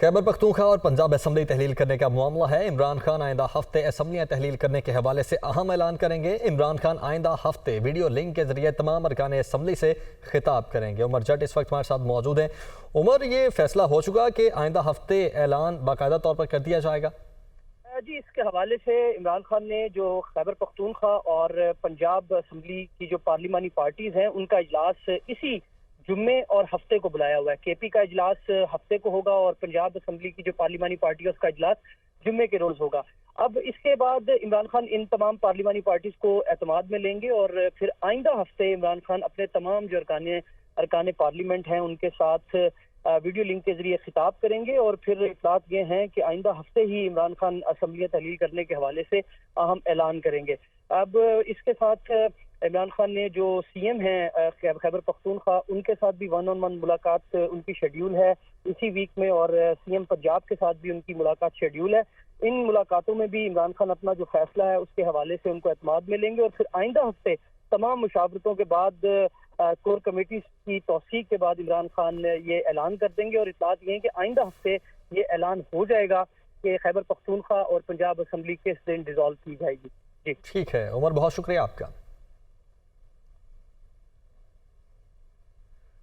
خیبر پختونخوا اور پنجاب اسمبلی تحلیل کرنے کا معاملہ ہے۔ عمران خان آئندہ ہفتے اسمبلیاں تحلیل کرنے کے حوالے سے اہم اعلان کریں گے۔ عمران خان آئندہ ہفتے ویڈیو لنک کے ذریعے تمام ارکان اسمبلی سے خطاب کریں گے۔ عمر جٹ اس وقت ہمارے ساتھ موجود ہیں۔ عمر، یہ فیصلہ ہو چکا کہ آئندہ ہفتے اعلان باقاعدہ طور پر کر دیا جائے گا؟ جی، اس کے حوالے سے عمران خان نے جو خیبر پختونخوا اور پنجاب اسمبلی کی جو پارلیمانی پارٹیز ہیں ان کا اجلاس اسی جمعے اور ہفتے کو بلایا ہوا ہے۔ کے پی کا اجلاس ہفتے کو ہوگا اور پنجاب اسمبلی کی جو پارلیمانی پارٹی ہے اس کا اجلاس جمعے کے روز ہوگا۔ اب اس کے بعد عمران خان ان تمام پارلیمانی پارٹیز کو اعتماد میں لیں گے اور پھر آئندہ ہفتے عمران خان اپنے تمام جو ارکان پارلیمنٹ ہیں ان کے ساتھ ویڈیو لنک کے ذریعے خطاب کریں گے، اور پھر اطلاعات یہ ہیں کہ آئندہ ہفتے ہی عمران خان اسمبلیاں تحلیل کرنے کے حوالے سے اہم اعلان کریں گے۔ اب اس کے ساتھ عمران خان نے جو سی ایم ہیں خیبر پختونخوا ان کے ساتھ بھی 1-on-1 ملاقات ان کی شیڈیول ہے اسی ویک میں، اور سی ایم پنجاب کے ساتھ بھی ان کی ملاقات شیڈیول ہے۔ ان ملاقاتوں میں بھی عمران خان اپنا جو فیصلہ ہے اس کے حوالے سے ان کو اعتماد میں لیں گے، اور پھر آئندہ ہفتے تمام مشاورتوں کے بعد کور کمیٹیز کی توثیق کے بعد عمران خان یہ اعلان کر دیں گے، اور اطلاعات یہ ہیں کہ آئندہ ہفتے یہ اعلان ہو جائے گا کہ خیبر پختونخوا اور پنجاب اسمبلی کس دن ڈیزالو کی جائے گی۔ جی ٹھیک ہے عمر، بہت شکریہ آپ کا۔